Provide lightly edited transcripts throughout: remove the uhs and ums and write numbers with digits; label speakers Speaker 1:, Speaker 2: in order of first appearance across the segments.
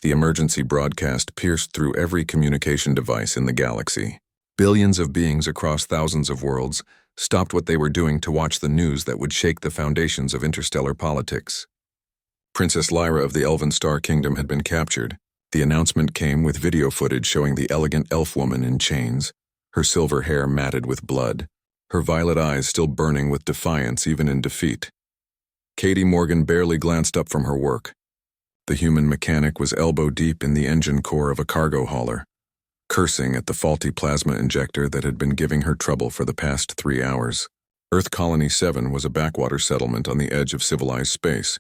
Speaker 1: The emergency broadcast pierced through every communication device in the galaxy. Billions of beings across thousands of worlds stopped what they were doing to watch the news that would shake the foundations of interstellar politics. Princess Lyra of the Elven Star Kingdom had been captured. The announcement came with video footage showing the elegant elf woman in chains, her silver hair matted with blood, her violet eyes still burning with defiance even in defeat. Katie Morgan barely glanced up from her work. The human mechanic was elbow-deep in the engine core of a cargo hauler, cursing at the faulty plasma injector that had been giving her trouble for the past 3 hours. Earth Colony 7 was a backwater settlement on the edge of civilized space,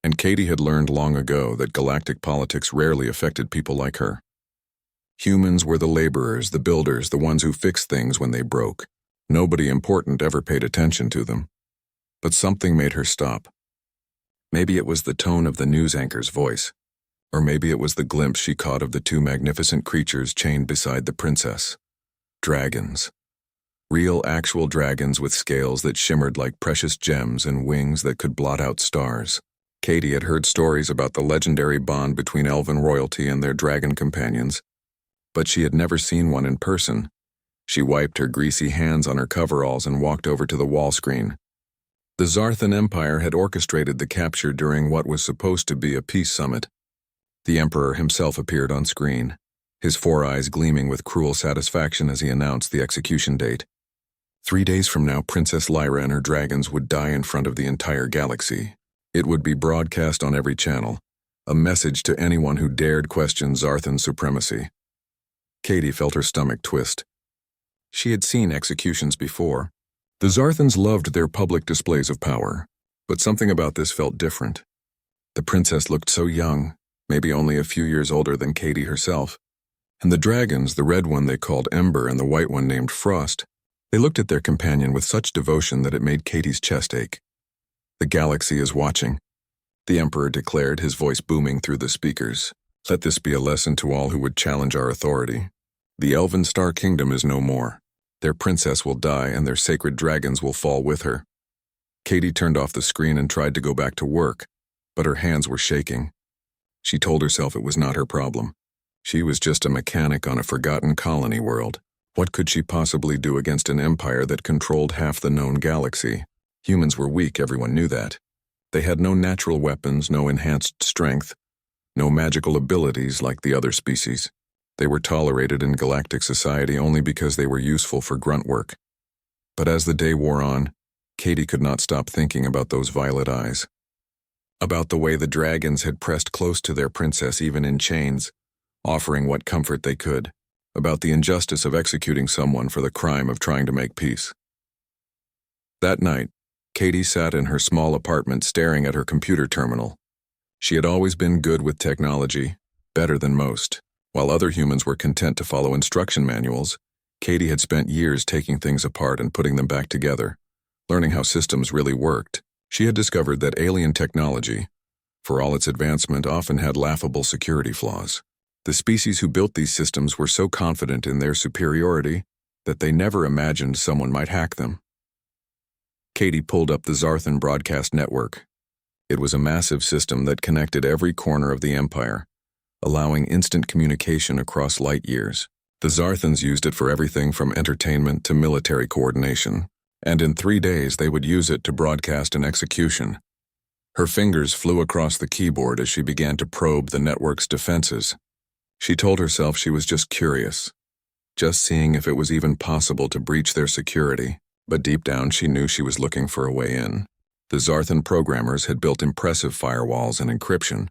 Speaker 1: and Katie had learned long ago that galactic politics rarely affected people like her. Humans were the laborers, the builders, the ones who fixed things when they broke. Nobody important ever paid attention to them. But something made her stop. Maybe it was the tone of the news anchor's voice, or maybe it was the glimpse she caught of the 2 magnificent creatures chained beside the princess. Dragons. Real, actual dragons with scales that shimmered like precious gems and wings that could blot out stars. Katie had heard stories about the legendary bond between elven royalty and their dragon companions, but she had never seen one in person. She wiped her greasy hands on her coveralls and walked over to the wall screen. The Zarthan Empire had orchestrated the capture during what was supposed to be a peace summit. The Emperor himself appeared on screen, his 4 eyes gleaming with cruel satisfaction as he announced the execution date. 3 days from now, Princess Lyra and her dragons would die in front of the entire galaxy. It would be broadcast on every channel, a message to anyone who dared question Zarthan's supremacy. Katie felt her stomach twist. She had seen executions before. The Zarthans loved their public displays of power, but something about this felt different. The princess looked so young, maybe only a few years older than Katie herself, and the dragons, the red one they called Ember and the white one named Frost, they looked at their companion with such devotion that it made Katie's chest ache. "The galaxy is watching," the Emperor declared, his voice booming through the speakers. "Let this be a lesson to all who would challenge our authority. The Elven Star Kingdom is no more. Their princess will die and their sacred dragons will fall with her." Katie turned off the screen and tried to go back to work, but her hands were shaking. She told herself it was not her problem. She was just a mechanic on a forgotten colony world. What could she possibly do against an empire that controlled half the known galaxy? Humans were weak, everyone knew that. They had no natural weapons, no enhanced strength, no magical abilities like the other species. They were tolerated in galactic society only because they were useful for grunt work. But as the day wore on, Katie could not stop thinking about those violet eyes. About the way the dragons had pressed close to their princess even in chains, offering what comfort they could. About the injustice of executing someone for the crime of trying to make peace. That night, Katie sat in her small apartment staring at her computer terminal. She had always been good with technology, better than most. While other humans were content to follow instruction manuals, Katie had spent years taking things apart and putting them back together, learning how systems really worked. She had discovered that alien technology, for all its advancement, often had laughable security flaws. The species who built these systems were so confident in their superiority that they never imagined someone might hack them. Katie pulled up the Zarthan broadcast network. It was a massive system that connected every corner of the empire, allowing instant communication across light years. The Zarthans used it for everything from entertainment to military coordination, and in 3 days they would use it to broadcast an execution. Her fingers flew across the keyboard as she began to probe the network's defenses. She told herself she was just curious, just seeing if it was even possible to breach their security, but deep down she knew she was looking for a way in. The Zarthan programmers had built impressive firewalls and encryption,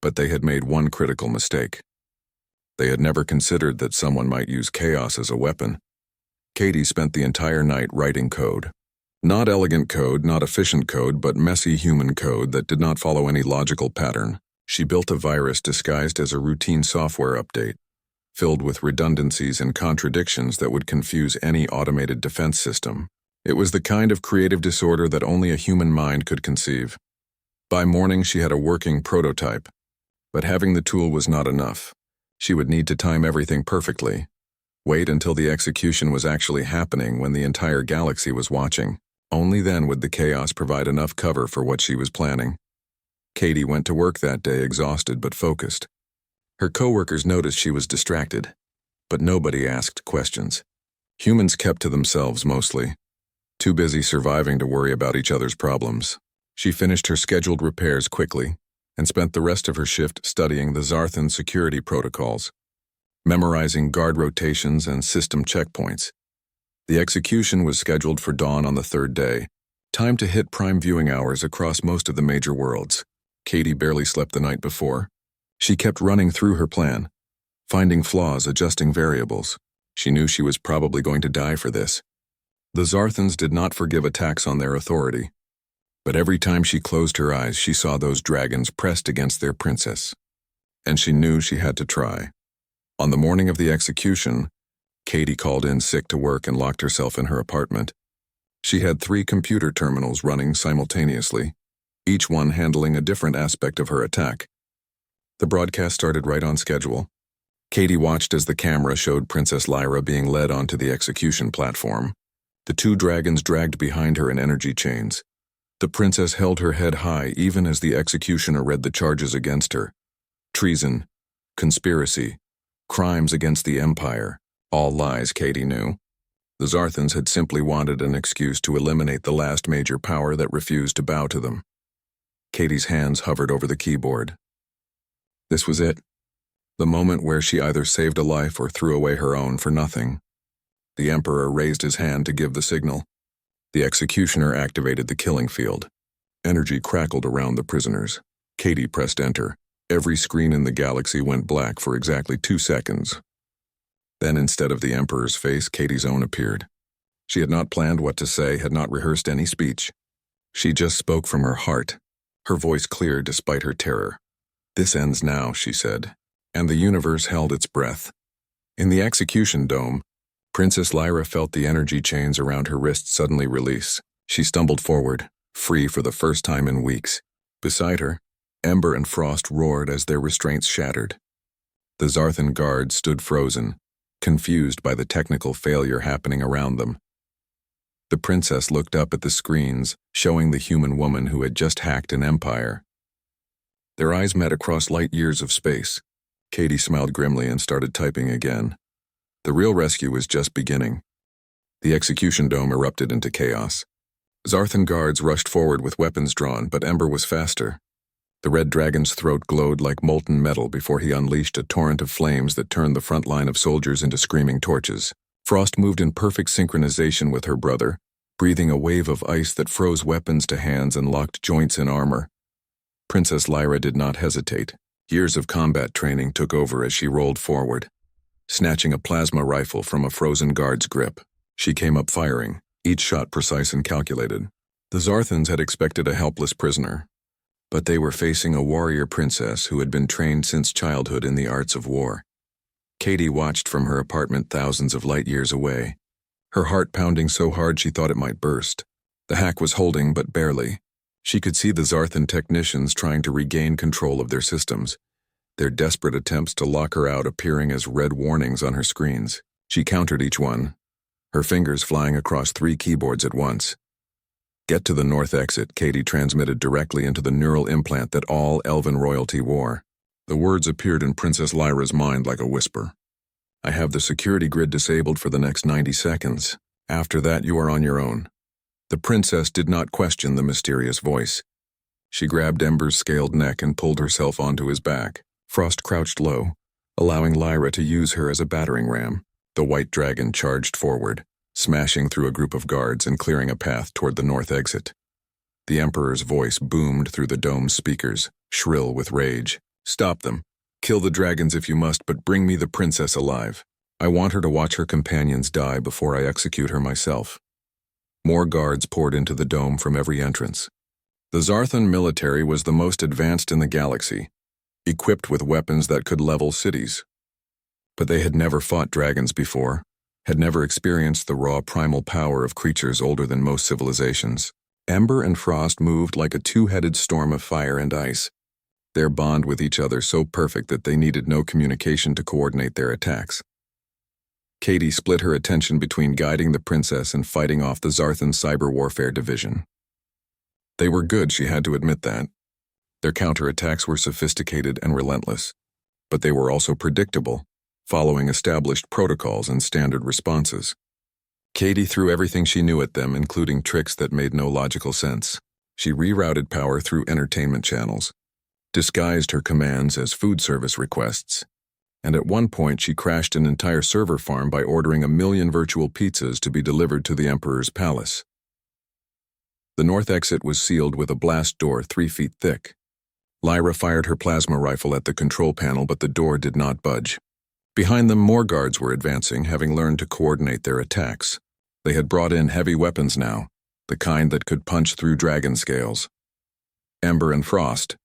Speaker 1: but they had made one critical mistake. They had never considered that someone might use chaos as a weapon. Katie spent the entire night writing code. Not elegant code, not efficient code, but messy human code that did not follow any logical pattern. She built a virus disguised as a routine software update, filled with redundancies and contradictions that would confuse any automated defense system. It was the kind of creative disorder that only a human mind could conceive. By morning, she had a working prototype, but having the tool was not enough. She would need to time everything perfectly, wait until the execution was actually happening when the entire galaxy was watching. Only then would the chaos provide enough cover for what she was planning. Katie went to work that day exhausted but focused. Her coworkers noticed she was distracted, but nobody asked questions. Humans kept to themselves mostly, too busy surviving to worry about each other's problems. She finished her scheduled repairs quickly and spent the rest of her shift studying the Zarthan security protocols, memorizing guard rotations and system checkpoints. The execution was scheduled for dawn on the third day, time to hit prime viewing hours across most of the major worlds. Katie barely slept the night before. She kept running through her plan, finding flaws, adjusting variables. She knew she was probably going to die for this. The Zarthans did not forgive attacks on their authority, but every time she closed her eyes, she saw those dragons pressed against their princess, and she knew she had to try. On the morning of the execution, Katie called in sick to work and locked herself in her apartment. She had 3 computer terminals running simultaneously, each one handling a different aspect of her attack. The broadcast started right on schedule. Katie watched as the camera showed Princess Lyra being led onto the execution platform. The 2 dragons dragged behind her in energy chains. The princess held her head high even as the executioner read the charges against her. Treason, conspiracy, crimes against the Empire, all lies, Katie knew. The Zarthans had simply wanted an excuse to eliminate the last major power that refused to bow to them. Katie's hands hovered over the keyboard. This was it. The moment where she either saved a life or threw away her own for nothing. The Emperor raised his hand to give the signal. The executioner activated the killing field. Energy crackled around the prisoners. Katie pressed enter. Every screen in the galaxy went black for exactly 2 seconds. Then instead of the Emperor's face, Katie's own appeared. She had not planned what to say, had not rehearsed any speech. She just spoke from her heart, her voice clear despite her terror. This ends now, she said, and the universe held its breath. In the execution dome, Princess Lyra felt the energy chains around her wrists suddenly release. She stumbled forward, free for the first time in weeks. Beside her, Ember and Frost roared as their restraints shattered. The Zarthan guards stood frozen, confused by the technical failure happening around them. The princess looked up at the screens, showing the human woman who had just hacked an empire. Their eyes met across light years of space. Katie smiled grimly and started typing again. The real rescue was just beginning. The execution dome erupted into chaos. Zarthan guards rushed forward with weapons drawn, but Ember was faster. The red dragon's throat glowed like molten metal before he unleashed a torrent of flames that turned the front line of soldiers into screaming torches. Frost moved in perfect synchronization with her brother, breathing a wave of ice that froze weapons to hands and locked joints in armor. Princess Lyra did not hesitate. Years of combat training took over as she rolled forward, snatching a plasma rifle from a frozen guard's grip. She came up firing, each shot precise and calculated. The Zarthans had expected a helpless prisoner, but they were facing a warrior princess who had been trained since childhood in the arts of war. Katie watched from her apartment thousands of light years away, her heart pounding so hard she thought it might burst. The hack was holding, but barely. She could see the Zarthan technicians trying to regain control of their systems, their desperate attempts to lock her out appearing as red warnings on her screens. She countered each one, her fingers flying across 3 keyboards at once. Get to the north exit, Katie transmitted directly into the neural implant that all elven royalty wore. The words appeared in Princess Lyra's mind like a whisper. I have the security grid disabled for the next 90 seconds. After that, you are on your own. The princess did not question the mysterious voice. She grabbed Ember's scaled neck and pulled herself onto his back. Frost crouched low, allowing Lyra to use her as a battering ram. The white dragon charged forward, smashing through a group of guards and clearing a path toward the north exit. The Emperor's voice boomed through the dome's speakers, shrill with rage. Stop them. Kill the dragons if you must, but bring me the princess alive. I want her to watch her companions die before I execute her myself. More guards poured into the dome from every entrance. The Zarthan military was the most advanced in the galaxy, equipped with weapons that could level cities. But they had never fought dragons before, had never experienced the raw primal power of creatures older than most civilizations. Ember and Frost moved like a 2-headed storm of fire and ice, their bond with each other so perfect that they needed no communication to coordinate their attacks. Katie split her attention between guiding the princess and fighting off the Zarthan cyber warfare division. They were good, she had to admit that. Their counterattacks were sophisticated and relentless. but they were also predictable, following established protocols and standard responses. Katie threw everything she knew at them, including tricks that made no logical sense. She rerouted power through entertainment channels, disguised her commands as food service requests, and at one point she crashed an entire server farm by ordering 1 million virtual pizzas to be delivered to the Emperor's palace. The north exit was sealed with a blast door 3 feet thick. Lyra fired her plasma rifle at the control panel, but the door did not budge. Behind them, more guards were advancing, having learned to coordinate their attacks. They had brought in heavy weapons now, the kind that could punch through dragon scales. Ember and Frost,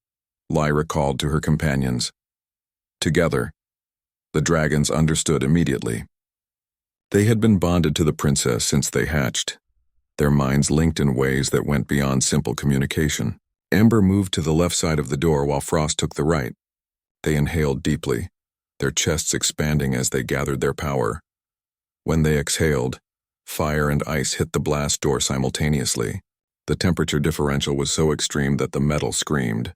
Speaker 1: Lyra called to her companions. Together, the dragons understood immediately. They had been bonded to the princess since they hatched, their minds linked in ways that went beyond simple communication. Ember moved to the left side of the door while Frost took the right. They inhaled deeply, their chests expanding as they gathered their power. When they exhaled, fire and ice hit the blast door simultaneously. The temperature differential was so extreme that the metal screamed.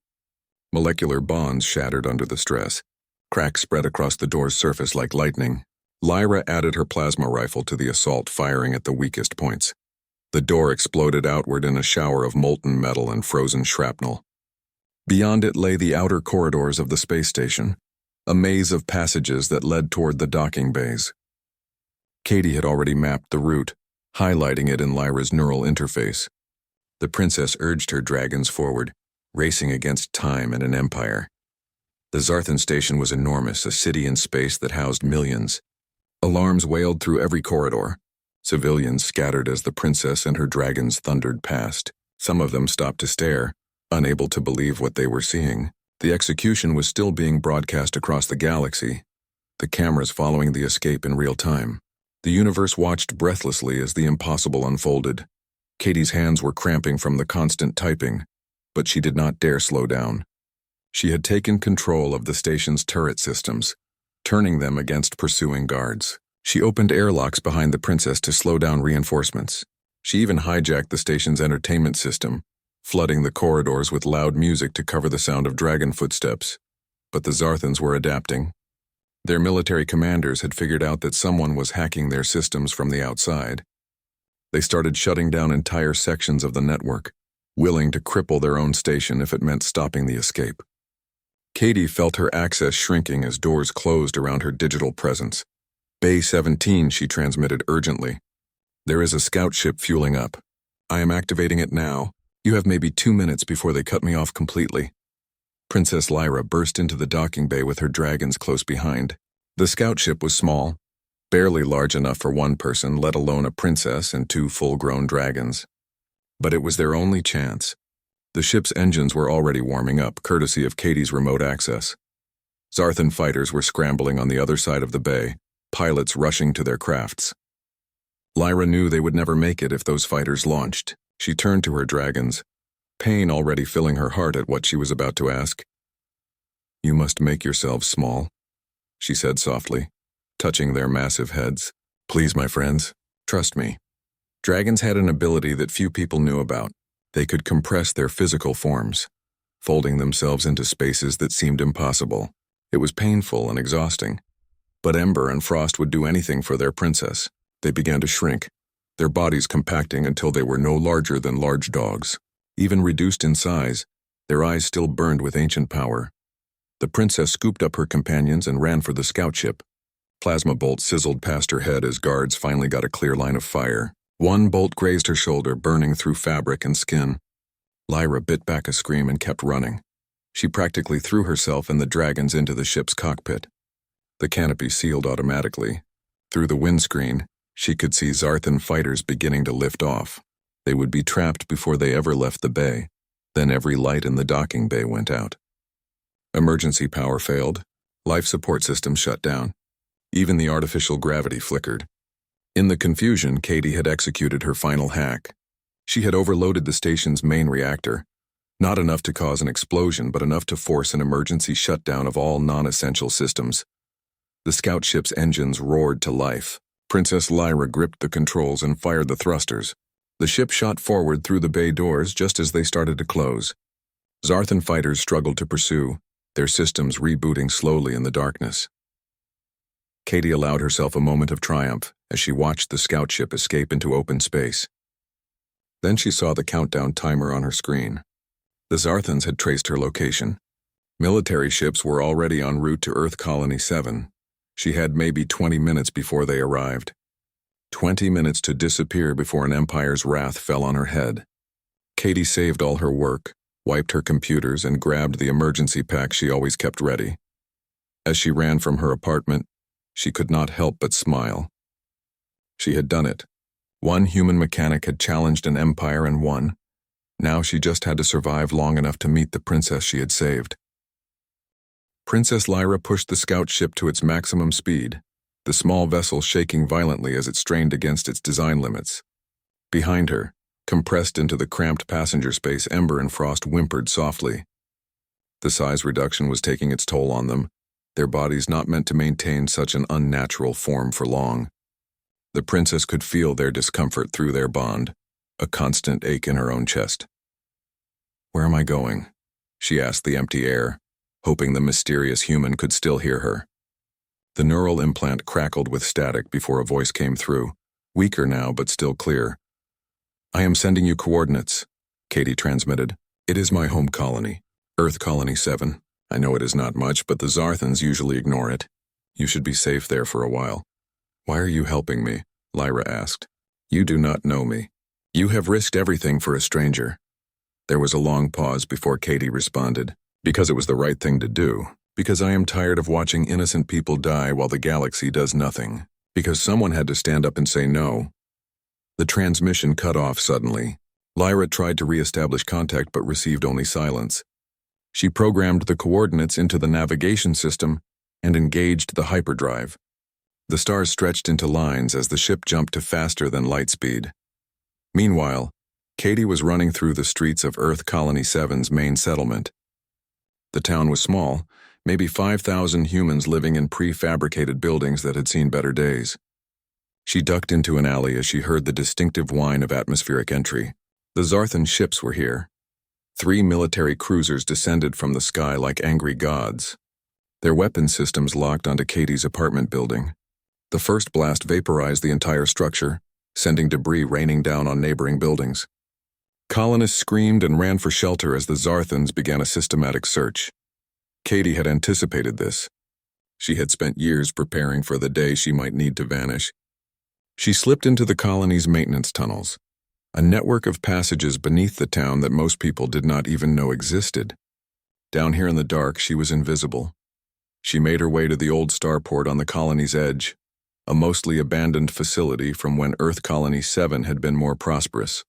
Speaker 1: Molecular bonds shattered under the stress. Cracks spread across the door's surface like lightning. Lyra added her plasma rifle to the assault, firing at the weakest points. The door exploded outward in a shower of molten metal and frozen shrapnel. Beyond it lay the outer corridors of the space station, a maze of passages that led toward the docking bays. Katie had already mapped the route, highlighting it in Lyra's neural interface. The princess urged her dragons forward, racing against time and an empire. The Zarthan station was enormous, a city in space that housed millions. Alarms wailed through every corridor. Civilians scattered as the princess and her dragons thundered past. Some of them stopped to stare, unable to believe what they were seeing. The execution was still being broadcast across the galaxy, the cameras following the escape in real time. The universe watched breathlessly as the impossible unfolded. Katie's hands were cramping from the constant typing, but she did not dare slow down. She had taken control of the station's turret systems, turning them against pursuing guards. She opened airlocks behind the princess to slow down reinforcements. She even hijacked the station's entertainment system, flooding the corridors with loud music to cover the sound of dragon footsteps. But the Zarthans were adapting. Their military commanders had figured out that someone was hacking their systems from the outside. They started shutting down entire sections of the network, willing to cripple their own station if it meant stopping the escape. Katie felt her access shrinking as doors closed around her digital presence. Bay 17, she transmitted urgently. There is a scout ship fueling up. I am activating it now. You have maybe 2 minutes before they cut me off completely. Princess Lyra burst into the docking bay with her dragons close behind. The scout ship was small, barely large enough for one person, let alone a princess and 2 full-grown dragons. But it was their only chance. The ship's engines were already warming up, courtesy of Katie's remote access. Zarthan fighters were scrambling on the other side of the bay, pilots rushing to their crafts. Lyra knew they would never make it if those fighters launched. She turned to her dragons, pain already filling her heart at what she was about to ask. "You must make yourselves small," she said softly, touching their massive heads. "Please, my friends, trust me." Dragons had an ability that few people knew about. They could compress their physical forms, folding themselves into spaces that seemed impossible. It was painful and exhausting. But Ember and Frost would do anything for their princess. They began to shrink, their bodies compacting until they were no larger than large dogs. Even reduced in size, their eyes still burned with ancient power. The princess scooped up her companions and ran for the scout ship. Plasma bolts sizzled past her head as guards finally got a clear line of fire. One bolt grazed her shoulder, burning through fabric and skin. Lyra bit back a scream and kept running. She practically threw herself and the dragons into the ship's cockpit. The canopy sealed automatically. Through the windscreen, she could see Zarthan fighters beginning to lift off. They would be trapped before they ever left the bay. Then every light in the docking bay went out. Emergency power failed. Life support systems shut down. Even the artificial gravity flickered. In the confusion, Katie had executed her final hack. She had overloaded the station's main reactor. Not enough to cause an explosion, but enough to force an emergency shutdown of all non-essential systems. The scout ship's engines roared to life. Princess Lyra gripped the controls and fired the thrusters. The ship shot forward through the bay doors just as they started to close. Zarthan fighters struggled to pursue, their systems rebooting slowly in the darkness. Katie allowed herself a moment of triumph as she watched the scout ship escape into open space. Then she saw the countdown timer on her screen. The Zarthans had traced her location. Military ships were already en route to Earth Colony 7. She had maybe 20 minutes before they arrived. 20 minutes to disappear before an Empire's wrath fell on her head. Katie saved all her work, wiped her computers, and grabbed the emergency pack she always kept ready. As she ran from her apartment, she could not help but smile. She had done it. One human mechanic had challenged an Empire and won. Now she just had to survive long enough to meet the princess she had saved. Princess Lyra pushed the scout ship to its maximum speed, the small vessel shaking violently as it strained against its design limits. Behind her, compressed into the cramped passenger space, Ember and Frost whimpered softly. The size reduction was taking its toll on them, their bodies not meant to maintain such an unnatural form for long. The princess could feel their discomfort through their bond, a constant ache in her own chest. "Where am I going?" she asked the empty air, hoping the mysterious human could still hear her. The neural implant crackled with static before a voice came through, weaker now but still clear. "I am sending you coordinates," Katie transmitted. "It is my home colony, Earth Colony 7. I know it is not much, but the Zarthans usually ignore it. You should be safe there for a while." "Why are you helping me?" Lyra asked. "You do not know me. You have risked everything for a stranger." There was a long pause before Katie responded. "Because it was the right thing to do. Because I am tired of watching innocent people die while the galaxy does nothing. Because someone had to stand up and say no." The transmission cut off suddenly. Lyra tried to re-establish contact but received only silence. She programmed the coordinates into the navigation system and engaged the hyperdrive. The stars stretched into lines as the ship jumped to faster than light speed. Meanwhile, Katie was running through the streets of Earth Colony 7's main settlement. The town was small, maybe 5,000 humans living in prefabricated buildings that had seen better days. She ducked into an alley as she heard the distinctive whine of atmospheric entry. The Zarthan ships were here. 3 military cruisers descended from the sky like angry gods. Their weapon systems locked onto Katie's apartment building. The first blast vaporized the entire structure, sending debris raining down on neighboring buildings. Colonists screamed and ran for shelter as the Zarthans began a systematic search. Katie had anticipated this. She had spent years preparing for the day she might need to vanish. She slipped into the colony's maintenance tunnels, a network of passages beneath the town that most people did not even know existed. Down here in the dark, she was invisible. She made her way to the old starport on the colony's edge, a mostly abandoned facility from when Earth Colony 7 had been more prosperous.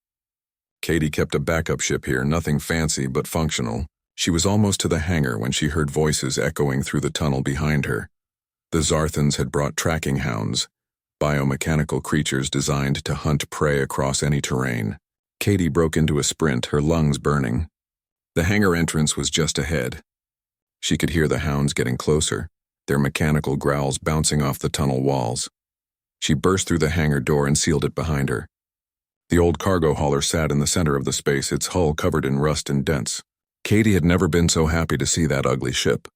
Speaker 1: Katie kept a backup ship here, nothing fancy but functional. She was almost to the hangar when she heard voices echoing through the tunnel behind her. The Zarthans had brought tracking hounds, biomechanical creatures designed to hunt prey across any terrain. Katie broke into a sprint, her lungs burning. The hangar entrance was just ahead. She could hear the hounds getting closer, their mechanical growls bouncing off the tunnel walls. She burst through the hangar door and sealed it behind her. The old cargo hauler sat in the center of the space, its hull covered in rust and dents. Katie had never been so happy to see that ugly ship.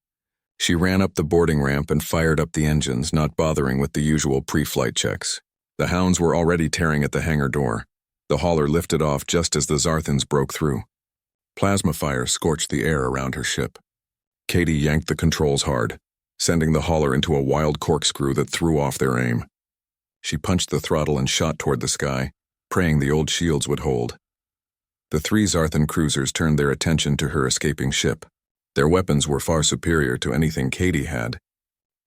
Speaker 1: She ran up the boarding ramp and fired up the engines, not bothering with the usual pre-flight checks. The hounds were already tearing at the hangar door. The hauler lifted off just as the Zarthans broke through. Plasma fire scorched the air around her ship. Katie yanked the controls hard, sending the hauler into a wild corkscrew that threw off their aim. She punched the throttle and shot toward the sky, praying the old shields would hold. The 3 Zarthan cruisers turned their attention to her escaping ship. Their weapons were far superior to anything Katie had.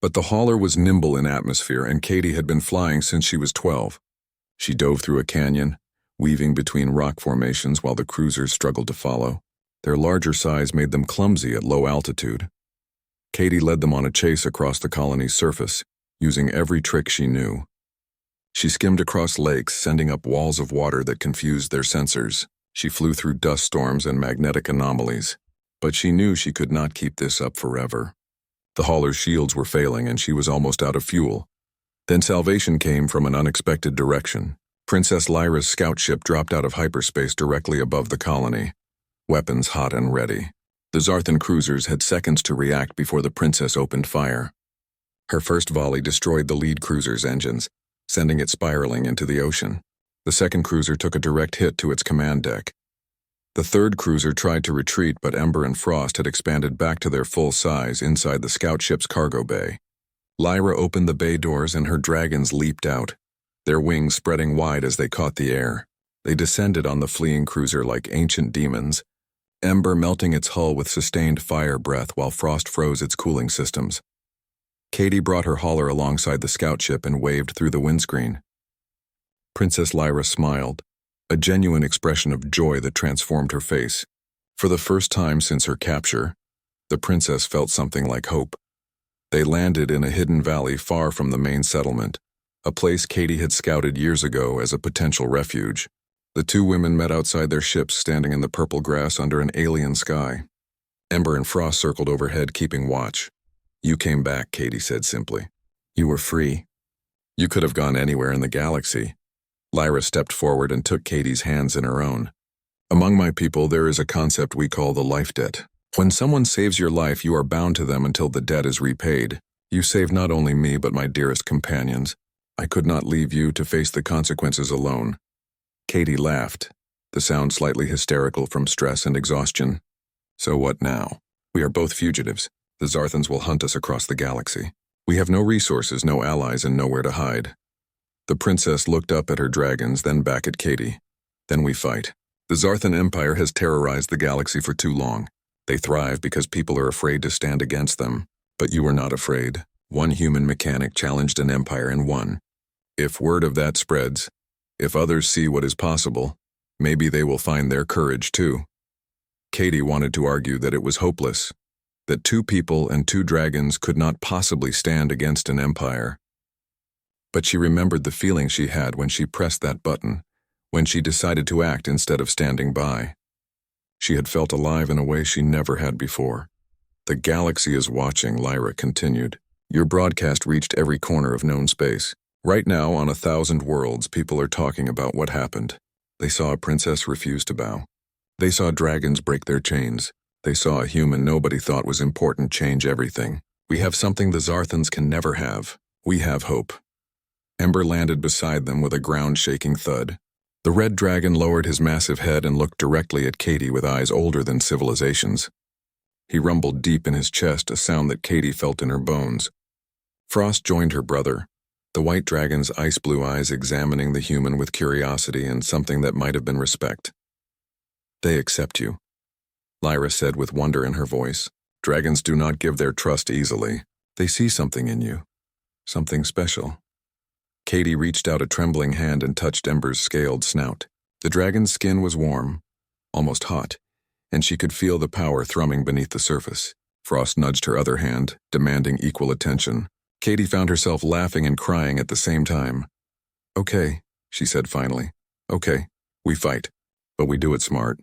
Speaker 1: But the hauler was nimble in atmosphere, and Katie had been flying since she was 12. She dove through a canyon, weaving between rock formations while the cruisers struggled to follow. Their larger size made them clumsy at low altitude. Katie led them on a chase across the colony's surface, using every trick she knew. She skimmed across lakes, sending up walls of water that confused their sensors. She flew through dust storms and magnetic anomalies. But she knew she could not keep this up forever. The hauler's shields were failing and she was almost out of fuel. Then salvation came from an unexpected direction. Princess Lyra's scout ship dropped out of hyperspace directly above the colony, weapons hot and ready. The Zarthan cruisers had seconds to react before the princess opened fire. Her first volley destroyed the lead cruiser's engines, sending it spiraling into the ocean. The second cruiser took a direct hit to its command deck. The third cruiser tried to retreat, but Ember and Frost had expanded back to their full size inside the scout ship's cargo bay. Lyra opened the bay doors and her dragons leaped out, their wings spreading wide as they caught the air. They descended on the fleeing cruiser like ancient demons, Ember melting its hull with sustained fire breath while Frost froze its cooling systems. Katie brought her hauler alongside the scout ship and waved through the windscreen. Princess Lyra smiled, a genuine expression of joy that transformed her face. For the first time since her capture, the princess felt something like hope. They landed in a hidden valley far from the main settlement, a place Katie had scouted years ago as a potential refuge. The two women met outside their ships, standing in the purple grass under an alien sky. Ember and Frost circled overhead, keeping watch. "You came back," Katie said simply. "You were free. You could have gone anywhere in the galaxy." Lyra stepped forward and took Katie's hands in her own. "Among my people, there is a concept we call the life debt. When someone saves your life, you are bound to them until the debt is repaid. You saved not only me, but my dearest companions. I could not leave you to face the consequences alone." Katie laughed, the sound slightly hysterical from stress and exhaustion. "So what now? We are both fugitives. The Zarthans will hunt us across the galaxy. We have no resources, no allies, and nowhere to hide." The princess looked up at her dragons, then back at Katie. "Then we fight. The Zarthan Empire has terrorized the galaxy for too long. They thrive because people are afraid to stand against them. But you were not afraid. One human mechanic challenged an empire and won. If word of that spreads, if others see what is possible, maybe they will find their courage too." Katie wanted to argue that it was hopeless, that two people and two dragons could not possibly stand against an empire. But she remembered the feeling she had when she pressed that button, when she decided to act instead of standing by. She had felt alive in a way she never had before. "The galaxy is watching," Lyra continued. "Your broadcast reached every corner of known space. Right now, on 1,000 worlds, people are talking about what happened. They saw a princess refuse to bow. They saw dragons break their chains. They saw a human nobody thought was important change everything. We have something the Zarthans can never have. We have hope." Ember landed beside them with a ground-shaking thud. The red dragon lowered his massive head and looked directly at Katie with eyes older than civilizations. He rumbled deep in his chest, a sound that Katie felt in her bones. Frost joined her brother, the white dragon's ice-blue eyes examining the human with curiosity and something that might have been respect. "They accept you," Lyra said with wonder in her voice. "Dragons do not give their trust easily. They see something in you. Something special." Katie reached out a trembling hand and touched Ember's scaled snout. The dragon's skin was warm, almost hot, and she could feel the power thrumming beneath the surface. Frost nudged her other hand, demanding equal attention. Katie found herself laughing and crying at the same time. "Okay," she said finally. "Okay, we fight, but we do it smart.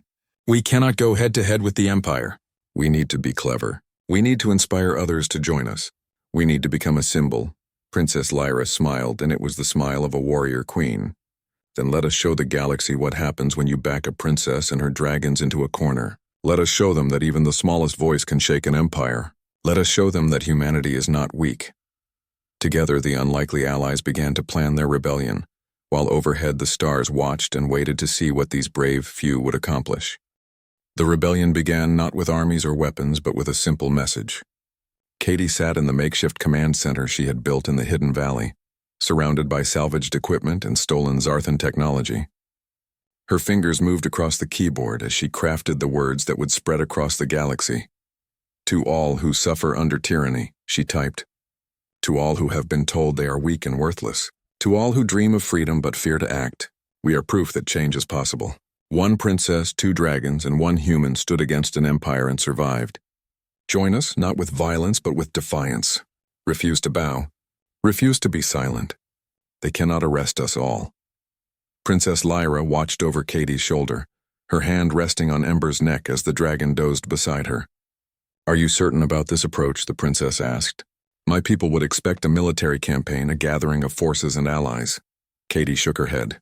Speaker 1: We cannot go head-to-head with the Empire. We need to be clever. We need to inspire others to join us. We need to become a symbol." Princess Lyra smiled, and it was the smile of a warrior queen. "Then let us show the galaxy what happens when you back a princess and her dragons into a corner. Let us show them that even the smallest voice can shake an empire. Let us show them that humanity is not weak." Together, the unlikely allies began to plan their rebellion, while overhead the stars watched and waited to see what these brave few would accomplish. The rebellion began not with armies or weapons, but with a simple message. Katie sat in the makeshift command center she had built in the hidden valley, surrounded by salvaged equipment and stolen Zarthan technology. Her fingers moved across the keyboard as she crafted the words that would spread across the galaxy. "To all who suffer under tyranny," she typed. "To all who have been told they are weak and worthless. To all who dream of freedom but fear to act. We are proof that change is possible. One princess, two dragons, and one human stood against an empire and survived. Join us, not with violence, but with defiance. Refuse to bow. Refuse to be silent. They cannot arrest us all." Princess Lyra watched over Katie's shoulder, her hand resting on Ember's neck as the dragon dozed beside her. "Are you certain about this approach?" the princess asked. "My people would expect a military campaign, a gathering of forces and allies." Katie shook her head.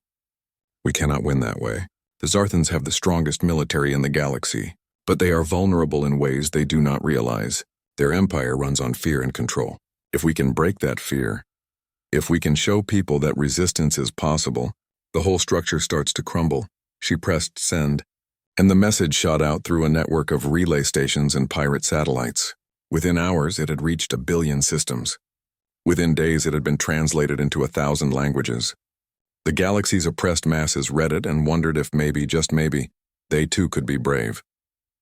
Speaker 1: "We cannot win that way. The Zarthans have the strongest military in the galaxy. But they are vulnerable in ways they do not realize. Their empire runs on fear and control. If we can break that fear, if we can show people that resistance is possible, the whole structure starts to crumble. She pressed send, and the message shot out through a network of relay stations and pirate satellites. Within hours, it had reached 1 billion systems. Within days, it had been translated into 1,000 languages. The galaxy's oppressed masses read it and wondered if maybe, just maybe, they too could be brave.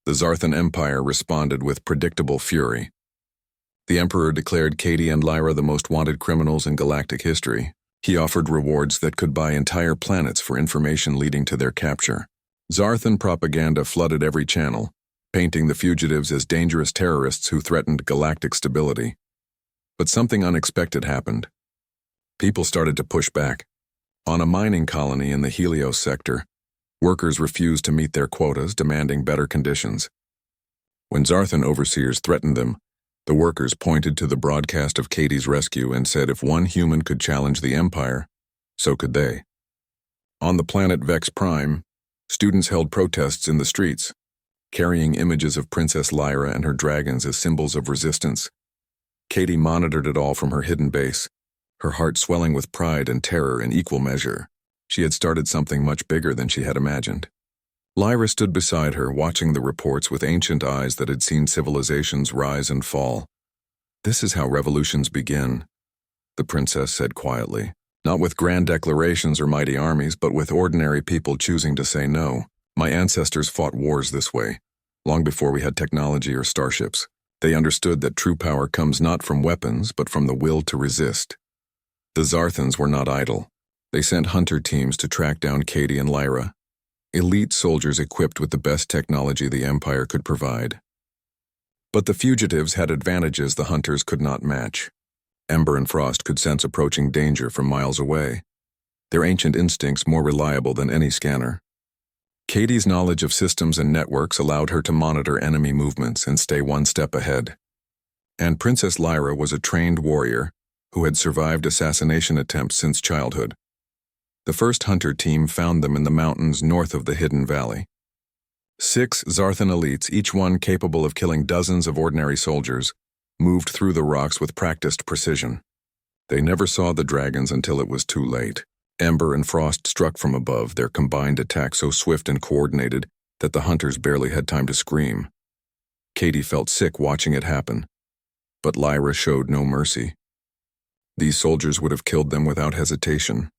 Speaker 1: The Zarthan Empire responded with predictable fury. The Emperor declared Katie and Lyra the most wanted criminals in galactic history. He offered rewards that could buy entire planets for information leading to their capture. Zarthan propaganda flooded every channel, painting the fugitives as dangerous terrorists who threatened galactic stability. But something unexpected happened. People started to push back. On a mining colony in the Helios sector, workers refused to meet their quotas, demanding better conditions. When Zarthan overseers threatened them, the workers pointed to the broadcast of Katie's rescue and said if one human could challenge the Empire, so could they. On the planet Vex Prime, students held protests in the streets, carrying images of Princess Lyra and her dragons as symbols of resistance. Katie monitored it all from her hidden base, her heart swelling with pride and terror in equal measure. She had started something much bigger than she had imagined. Lyra stood beside her, watching the reports with ancient eyes that had seen civilizations rise and fall. "This is how revolutions begin," the princess said quietly. "Not with grand declarations or mighty armies, but with ordinary people choosing to say no. My ancestors fought wars this way, long before we had technology or starships. They understood that true power comes not from weapons, but from the will to resist." The Zarthans were not idle. They sent hunter teams to track down Katie and Lyra, elite soldiers equipped with the best technology the Empire could provide. But the fugitives had advantages the hunters could not match. Ember and Frost could sense approaching danger from miles away, their ancient instincts more reliable than any scanner. Katie's knowledge of systems and networks allowed her to monitor enemy movements and stay one step ahead. And Princess Lyra was a trained warrior who had survived assassination attempts since childhood. The first hunter team found them in the mountains north of the Hidden Valley. 6 Zarthan elites, each one capable of killing dozens of ordinary soldiers, moved through the rocks with practiced precision. They never saw the dragons until it was too late. Ember and Frost struck from above, their combined attack so swift and coordinated that the hunters barely had time to scream. Katie felt sick watching it happen, but Lyra showed no mercy. These soldiers would have killed them without hesitation.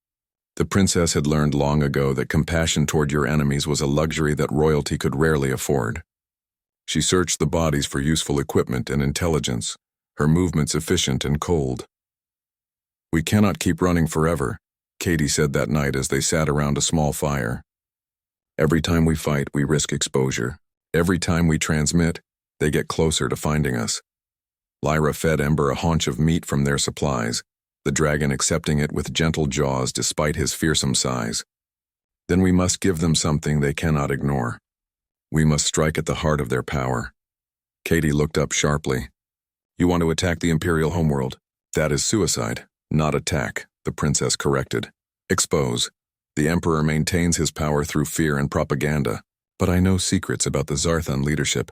Speaker 1: The princess had learned long ago that compassion toward your enemies was a luxury that royalty could rarely afford. She searched the bodies for useful equipment and intelligence, her movements efficient and cold. "We cannot keep running forever," Katie said that night as they sat around a small fire. "Every time we fight, we risk exposure. Every time we transmit, they get closer to finding us." Lyra fed Ember a haunch of meat from their supplies, the dragon accepting it with gentle jaws despite his fearsome size. "Then we must give them something they cannot ignore. We must strike at the heart of their power." Katie looked up sharply. "You want to attack the Imperial homeworld? That is suicide, not attack," the princess corrected. "Expose. The Emperor maintains his power through fear and propaganda, but I know secrets about the Zarthan leadership,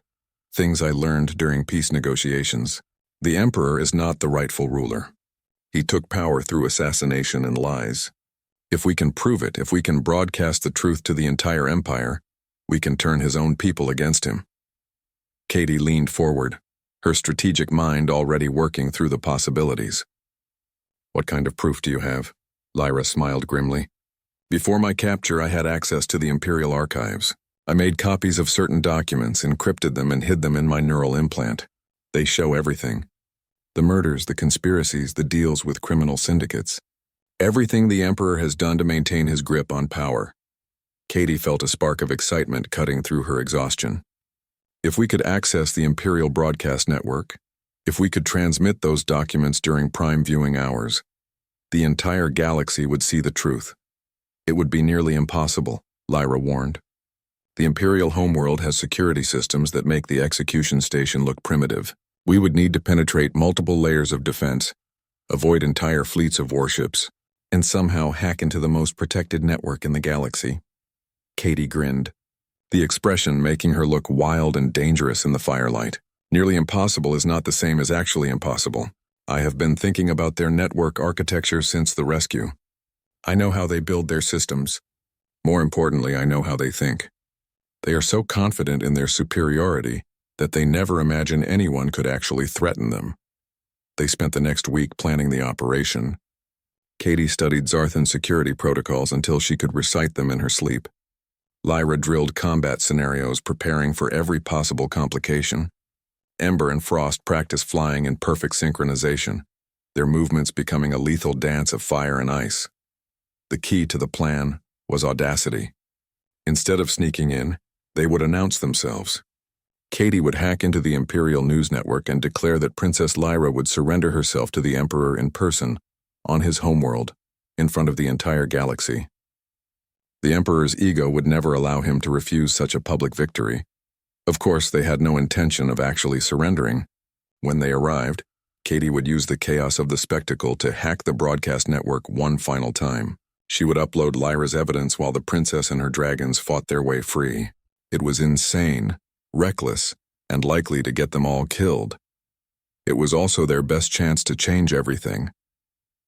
Speaker 1: things I learned during peace negotiations. The Emperor is not the rightful ruler. He took power through assassination and lies. If we can prove it, if we can broadcast the truth to the entire Empire, we can turn his own people against him." Katie leaned forward, her strategic mind already working through the possibilities. "What kind of proof do you have?" Lyra smiled grimly. "Before my capture, I had access to the Imperial archives. I made copies of certain documents, encrypted them, and hid them in my neural implant. They show everything. The murders, the conspiracies, the deals with criminal syndicates. Everything the Emperor has done to maintain his grip on power." Katie felt a spark of excitement cutting through her exhaustion. If we could access the Imperial broadcast network, if we could transmit those documents during prime viewing hours, the entire galaxy would see the truth. "It would be nearly impossible," Lyra warned. "The Imperial homeworld has security systems that make the execution station look primitive. We would need to penetrate multiple layers of defense, avoid entire fleets of warships, and somehow hack into the most protected network in the galaxy." Katie grinned. the expression making her look wild and dangerous in the firelight. Nearly impossible is not the same as actually impossible. I have been thinking about their network architecture since the rescue. I know how they build their systems. More importantly, I know how they think. They are so confident in their superiority that they never imagine anyone could actually threaten them. They spent the next week planning the operation. Katie studied Zarthan security protocols until she could recite them in her sleep. Lyra drilled combat scenarios, preparing for every possible complication. Ember and Frost practiced flying in perfect synchronization, their movements becoming a lethal dance of fire and ice. The key to the plan was audacity. Instead of sneaking in, they would announce themselves. Katie would hack into the Imperial News Network and declare that Princess Lyra would surrender herself to the Emperor in person, on his homeworld, in front of the entire galaxy. The Emperor's ego would never allow him to refuse such a public victory. Of course, they had no intention of actually surrendering. When they arrived, Katie would use the chaos of the spectacle to hack the broadcast network one final time. She would upload Lyra's evidence while the princess and her dragons fought their way free. It was insane, reckless, and likely to get them all killed. It was also their best chance to change everything.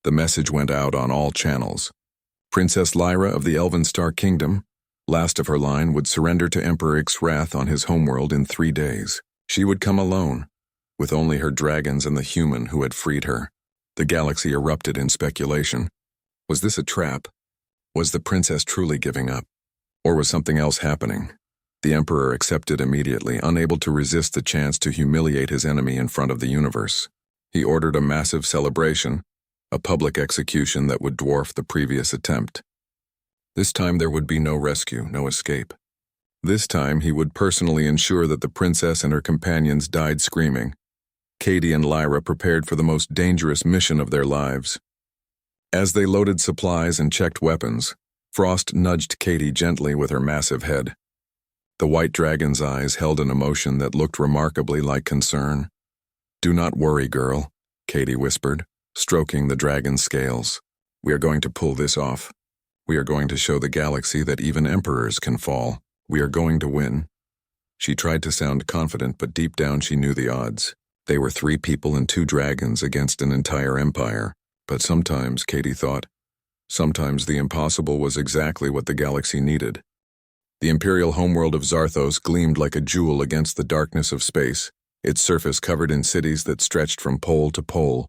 Speaker 1: The message went out on all channels. Princess Lyra of the Elven Star Kingdom, last of her line, would surrender to Emperor Ixrath on his homeworld in 3 days. She would come alone, with only her dragons and the human who had freed her. The galaxy erupted in speculation. Was this a trap? Was the princess truly giving up? Or was something else happening? The Emperor accepted immediately, unable to resist the chance to humiliate his enemy in front of the universe. He ordered a massive celebration, a public execution that would dwarf the previous attempt. This time there would be no rescue, no escape. This time he would personally ensure that the princess and her companions died screaming. Katie and Lyra prepared for the most dangerous mission of their lives. As they loaded supplies and checked weapons, Frost nudged Katie gently with her massive head. The white dragon's eyes held an emotion that looked remarkably like concern. "Do not worry, girl," Katie whispered, stroking the dragon's scales. "We are going to pull this off. We are going to show the galaxy that even emperors can fall. We are going to win." She tried to sound confident, but deep down she knew the odds. They were 3 people and 2 dragons against an entire empire. But sometimes, Katie thought, sometimes the impossible was exactly what the galaxy needed. The imperial homeworld of Zarthos gleamed like a jewel against the darkness of space, its surface covered in cities that stretched from pole to pole.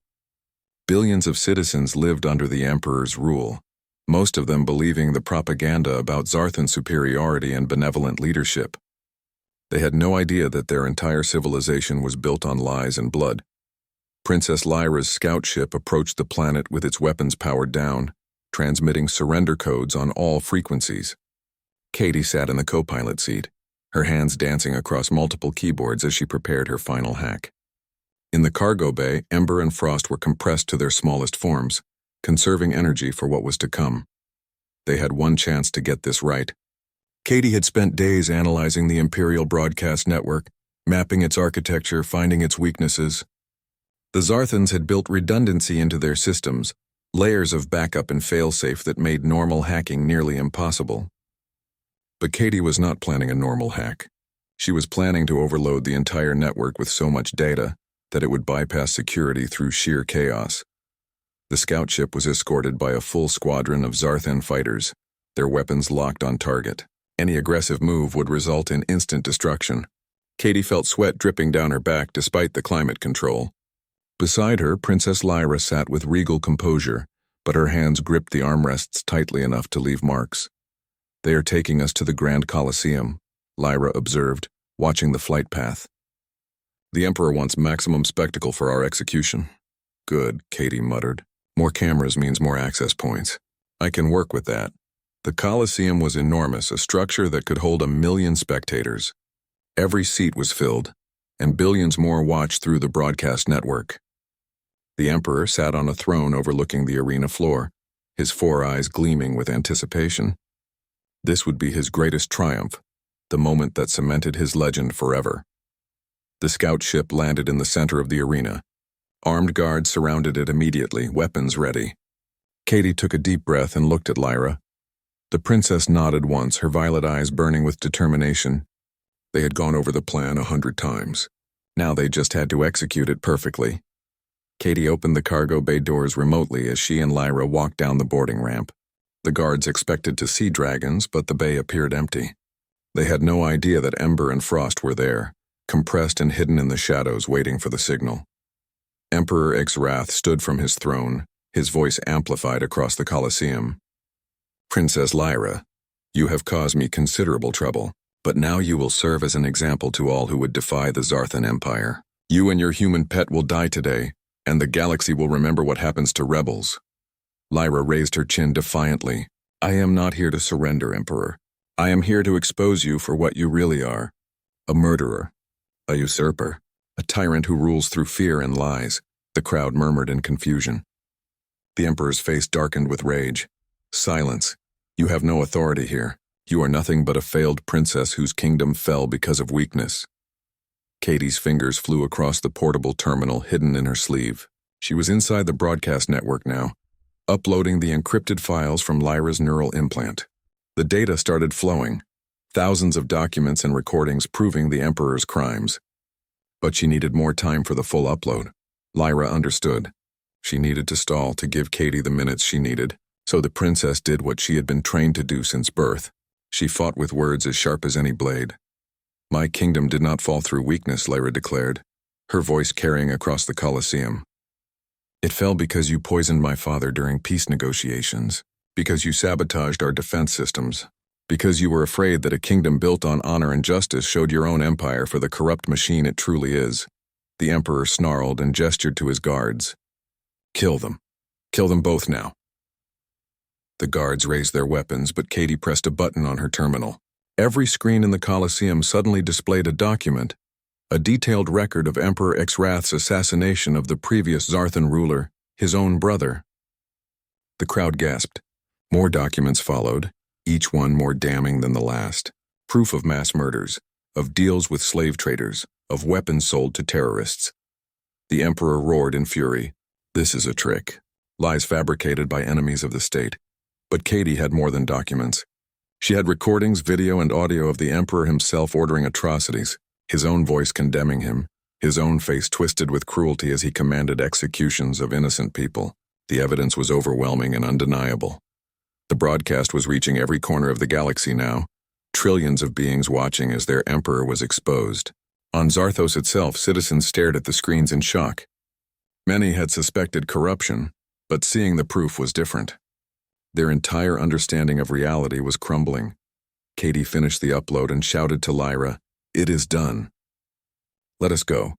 Speaker 1: Billions of citizens lived under the Emperor's rule, most of them believing the propaganda about Zarthan superiority and benevolent leadership. They had no idea that their entire civilization was built on lies and blood. Princess Lyra's scout ship approached the planet with its weapons powered down, transmitting surrender codes on all frequencies. Katie sat in the co-pilot seat, her hands dancing across multiple keyboards as she prepared her final hack. In the cargo bay, Ember and Frost were compressed to their smallest forms, conserving energy for what was to come. They had one chance to get this right. Katie had spent days analyzing the Imperial Broadcast Network, mapping its architecture, finding its weaknesses. The Zarthans had built redundancy into their systems, layers of backup and failsafe that made normal hacking nearly impossible. But Katie was not planning a normal hack. She was planning to overload the entire network with so much data that it would bypass security through sheer chaos. The scout ship was escorted by a full squadron of Zarthan fighters, their weapons locked on target. Any aggressive move would result in instant destruction. Katie felt sweat dripping down her back despite the climate control. Beside her, Princess Lyra sat with regal composure, but her hands gripped the armrests tightly enough to leave marks. "They are taking us to the Grand Colosseum," Lyra observed, watching the flight path. "The Emperor wants maximum spectacle for our execution." "Good," Katie muttered. "More cameras means more access points. I can work with that." The Colosseum was enormous, a structure that could hold 1 million spectators. Every seat was filled, and billions more watched through the broadcast network. The Emperor sat on a throne overlooking the arena floor, his 4 eyes gleaming with anticipation. This would be his greatest triumph, the moment that cemented his legend forever. The scout ship landed in the center of the arena. Armed guards surrounded it immediately, weapons ready. Katie took a deep breath and looked at Lyra. The princess nodded once, her violet eyes burning with determination. They had gone over the plan 100 times. Now they just had to execute it perfectly. Katie opened the cargo bay doors remotely as she and Lyra walked down the boarding ramp. The guards expected to see dragons, but the bay appeared empty. They had no idea that Ember and Frost were there, compressed and hidden in the shadows waiting for the signal. Emperor Ixrath stood from his throne, his voice amplified across the Colosseum. Princess Lyra, you have caused me considerable trouble, but now you will serve as an example to all who would defy the Zarthan Empire. You and your human pet will die today, and the galaxy will remember what happens to rebels. Lyra raised her chin defiantly. I am not here to surrender, Emperor. I am here to expose you for what you really are. A murderer. A usurper. A tyrant who rules through fear and lies. The crowd murmured in confusion. The Emperor's face darkened with rage. Silence. You have no authority here. You are nothing but a failed princess whose kingdom fell because of weakness. Katie's fingers flew across the portable terminal hidden in her sleeve. She was inside the broadcast network now, uploading the encrypted files from Lyra's neural implant. The data started flowing, thousands of documents and recordings proving the Emperor's crimes. But she needed more time for the full upload. Lyra understood. She needed to stall to give Katie the minutes she needed, so the princess did what she had been trained to do since birth. She fought with words as sharp as any blade. My kingdom did not fall through weakness, Lyra declared, her voice carrying across the Colosseum. It fell because you poisoned my father during peace negotiations, because you sabotaged our defense systems, because you were afraid that a kingdom built on honor and justice showed your own empire for the corrupt machine it truly is. The Emperor snarled and gestured to his guards. Kill them. Kill them both now. The guards raised their weapons, but Katie pressed a button on her terminal. Every screen in the Colosseum suddenly displayed a document, a detailed record of Emperor Ixrath's assassination of the previous Zarthan ruler, his own brother. The crowd gasped. More documents followed, each one more damning than the last. Proof of mass murders, of deals with slave traders, of weapons sold to terrorists. The Emperor roared in fury. This is a trick. Lies fabricated by enemies of the state. But Katie had more than documents. She had recordings, video, and audio of the Emperor himself ordering atrocities, his own voice condemning him, his own face twisted with cruelty as he commanded executions of innocent people. The evidence was overwhelming and undeniable. The broadcast was reaching every corner of the galaxy now, trillions of beings watching as their Emperor was exposed. On Zarthos itself, citizens stared at the screens in shock. Many had suspected corruption, but seeing the proof was different. Their entire understanding of reality was crumbling. Katie finished the upload and shouted to Lyra, "It is done." "Let us go."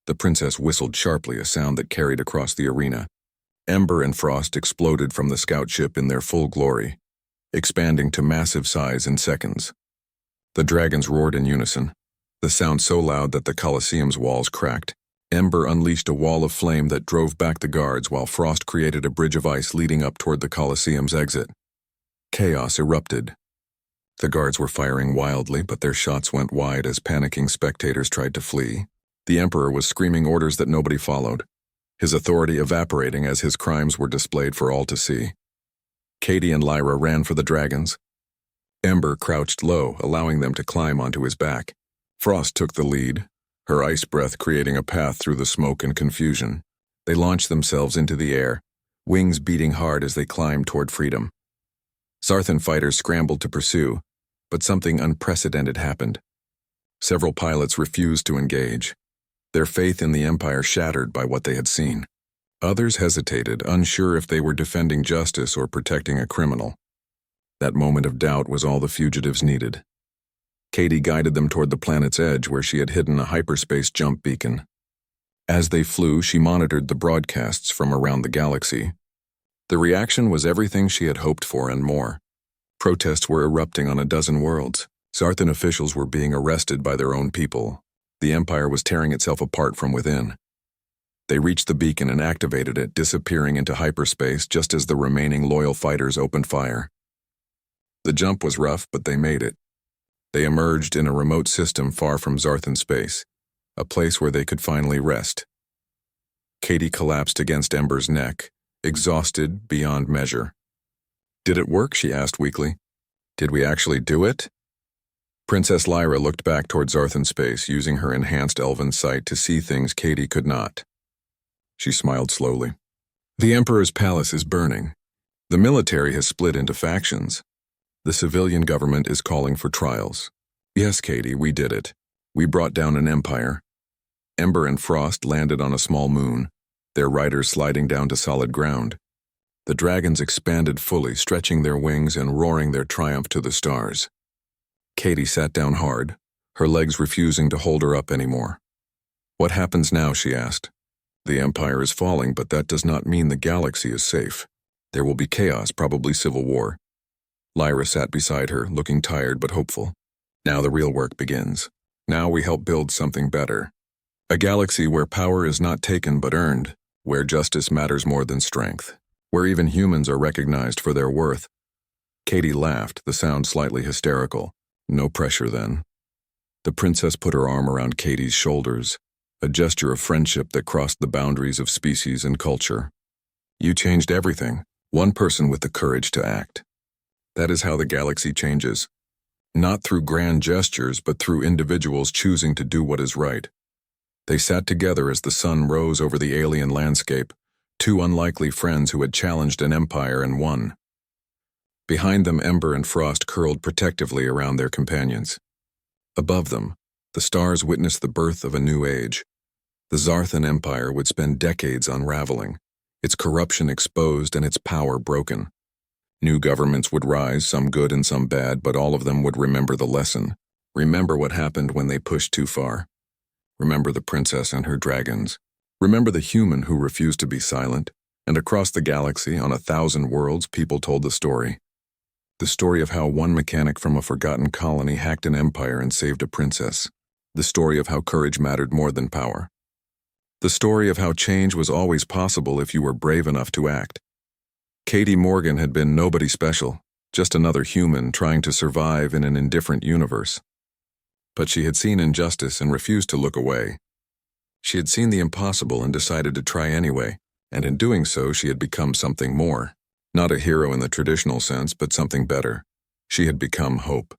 Speaker 1: The princess whistled sharply, a sound that carried across the arena. Ember and Frost exploded from the scout ship in their full glory, expanding to massive size in seconds. The dragons roared in unison, the sound so loud that the Colosseum's walls cracked. Ember unleashed a wall of flame that drove back the guards while Frost created a bridge of ice leading up toward the Colosseum's exit. Chaos erupted. The guards were firing wildly, but their shots went wide as panicking spectators tried to flee. The Emperor was screaming orders that nobody followed, his authority evaporating as his crimes were displayed for all to see. Katie and Lyra ran for the dragons. Ember crouched low, allowing them to climb onto his back. Frost took the lead, her ice breath creating a path through the smoke and confusion. They launched themselves into the air, wings beating hard as they climbed toward freedom. Zarthan fighters scrambled to pursue, but something unprecedented happened. Several pilots refused to engage, their faith in the Empire shattered by what they had seen. Others hesitated, unsure if they were defending justice or protecting a criminal. That moment of doubt was all the fugitives needed. Katie guided them toward the planet's edge where she had hidden a hyperspace jump beacon. As they flew, she monitored the broadcasts from around the galaxy. The reaction was everything she had hoped for and more. Protests were erupting on a dozen worlds. Zarthan officials were being arrested by their own people. The Empire was tearing itself apart from within. They reached the beacon and activated it, disappearing into hyperspace just as the remaining loyal fighters opened fire. The jump was rough, but they made it. They emerged in a remote system far from Zarthan space, a place where they could finally rest. Katie collapsed against Ember's neck, exhausted beyond measure. "Did it work?" she asked weakly. Did we actually do it? Princess Lyra looked back toward Zarthan space, using her enhanced elven sight to see things Katie could not. She smiled slowly. The Emperor's palace is burning. The military has split into factions. The civilian government is calling for trials. Yes, Katie, we did it. We brought down an empire. Ember and Frost landed on a small moon, their riders sliding down to solid ground. The dragons expanded fully, stretching their wings and roaring their triumph to the stars. Katie sat down hard, her legs refusing to hold her up anymore. What happens now, she asked. The Empire is falling, but that does not mean the galaxy is safe. There will be chaos, probably civil war. Lyra sat beside her, looking tired but hopeful. Now the real work begins. Now we help build something better. A galaxy where power is not taken but earned, where justice matters more than strength, where even humans are recognized for their worth. Katie laughed, the sound slightly hysterical. No pressure then. The princess put her arm around Katie's shoulders, a gesture of friendship that crossed the boundaries of species and culture. You changed everything, one person with the courage to act. That is how the galaxy changes. Not through grand gestures, but through individuals choosing to do what is right. They sat together as the sun rose over the alien landscape, two unlikely friends who had challenged an empire and won. Behind them, Ember and Frost curled protectively around their companions. Above them, the stars witnessed the birth of a new age. The Zarthan Empire would spend decades unraveling, its corruption exposed and its power broken. New governments would rise, some good and some bad, but all of them would remember the lesson. Remember what happened when they pushed too far. Remember the princess and her dragons. Remember the human who refused to be silent. And across the galaxy, on 1,000 worlds, people told the story. The story of how one mechanic from a forgotten colony hacked an empire and saved a princess. The story of how courage mattered more than power. The story of how change was always possible if you were brave enough to act. Katie Morgan had been nobody special, just another human trying to survive in an indifferent universe. But she had seen injustice and refused to look away. She had seen the impossible and decided to try anyway, and in doing so she had become something more. Not a hero in the traditional sense, but something better. She had become hope.